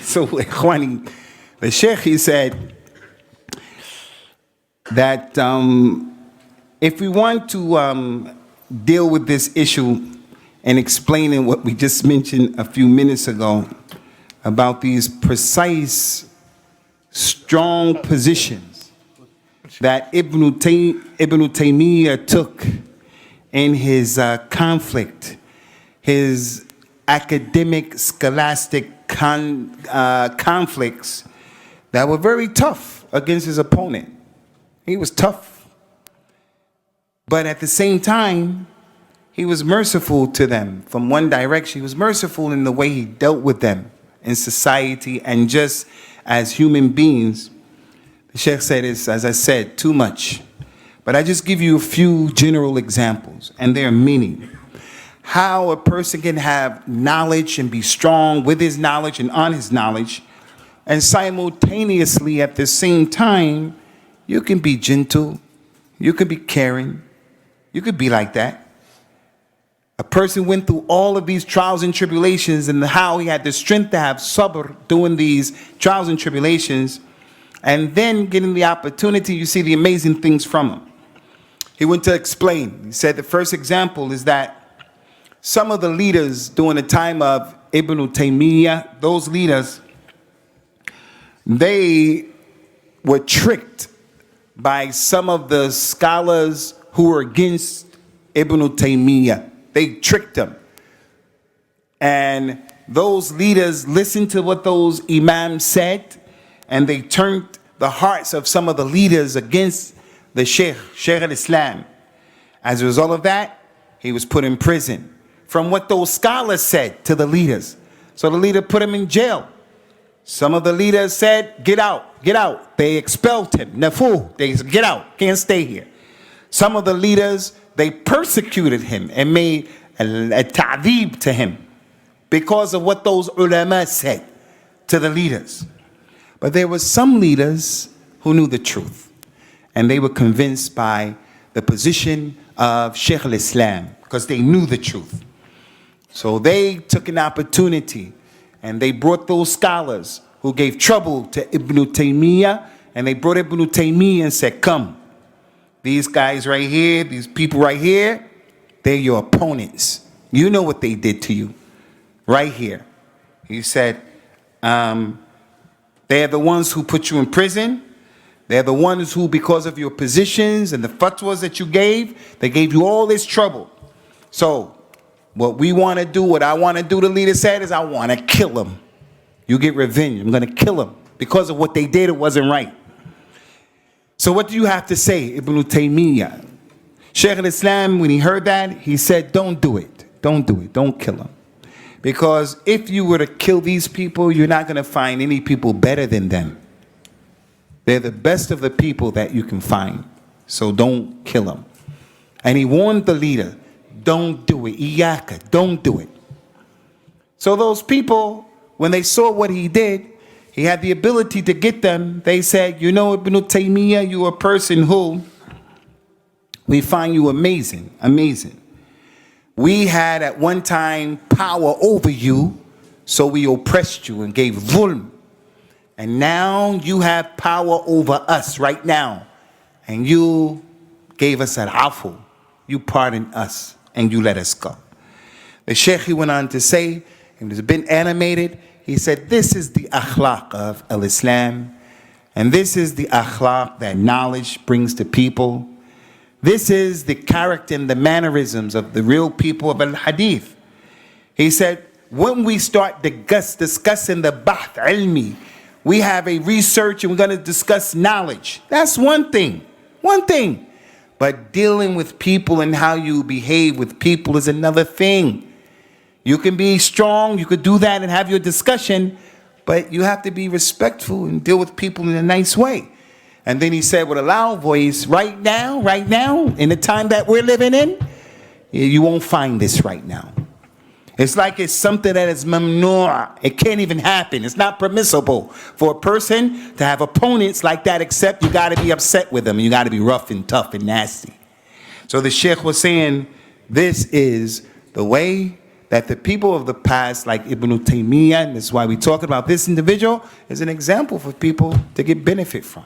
So, Ikhwani, the Shaykh, he said that if we want to deal with this issue and explaining what we just mentioned a few minutes ago about these precise, strong positions that Ibn Taymiyyah took in his conflict, his academic, scholastic conflicts that were very tough against his opponent. He was tough. But at the same time, he was merciful to them from one direction. He was merciful in the way he dealt with them in society and just as human beings. The Sheikh said it's, as I said, too much. But I just give you a few general examples, and there are many. How a person can have knowledge and be strong with his knowledge and on his knowledge, and simultaneously at the same time, you can be gentle, you can be caring, you could be like that. A person went through all of these trials and tribulations, and how he had the strength to have sabr doing these trials and tribulations, and then getting the opportunity, you see the amazing things from him. He went to explain. He said the first example is that some of the leaders during the time of Ibn Taymiyyah, those leaders, they were tricked by some of the scholars who were against Ibn Taymiyyah. They tricked them. And those leaders listened to what those Imams said, and they turned the hearts of some of the leaders against the Shaykh al-Islam. As a result of that, he was put in prison from what those scholars said to the leaders. So the leader put him in jail. Some of the leaders said, get out, get out. They expelled him. Nafu, they said, get out, can't stay here. Some of the leaders, they persecuted him and made a ta'deeb to him because of what those ulama said to the leaders. But there were some leaders who knew the truth, and they were convinced by the position of Shaykh al-Islam because they knew the truth. So they took an opportunity and they brought those scholars who gave trouble to Ibn Taymiyyah, and they brought Ibn Taymiyyah and said, come, these guys right here, these people right here, they're your opponents. You know what they did to you right here. He said, they're the ones who put you in prison. They're the ones who, because of your positions and the fatwas that you gave, they gave you all this trouble. So what we want to do, what I want to do, the leader said, is I want to kill them. You get revenge. I'm going to kill them because of what they did. It wasn't right. So what do you have to say, Ibn Taymiyyah? Shaykh al-Islam, when he heard that, he said, don't do it. Don't do it. Don't kill them. Because if you were to kill these people, you're not going to find any people better than them. They're the best of the people that you can find. So don't kill them. And he warned the leader, don't do it. Iyaka, don't do it. So those people, when they saw what he did, he had the ability to get them. They said, you know, Ibn Taymiyyah, you're a person who we find you amazing, amazing. We had at one time power over you, so we oppressed you and gave dhulm. And now you have power over us right now. And you gave us al-afu. You pardoned us and you let us go. The Shaykh, he went on to say, he was a bit animated. He said, this is the akhlaq of al-Islam. And this is the akhlaq that knowledge brings to people. This is the character and the mannerisms of the real people of al-Hadith. He said, when we start discussing the bahth ilmi, we have a research and we're going to discuss knowledge. That's one thing. One thing. But dealing with people and how you behave with people is another thing. You can be strong, you could do that and have your discussion, but you have to be respectful and deal with people in a nice way. And then he said with a loud voice, right now, in the time that we're living in, you won't find this right now. It's like it's something that is mamnu'. It can't even happen. It's not permissible for a person to have opponents like that, except you got to be upset with them. You got to be rough and tough and nasty. So the Sheikh was saying, this is the way that the people of the past, like Ibn Taymiyyah, and that's why we talk about this individual, is an example for people to get benefit from.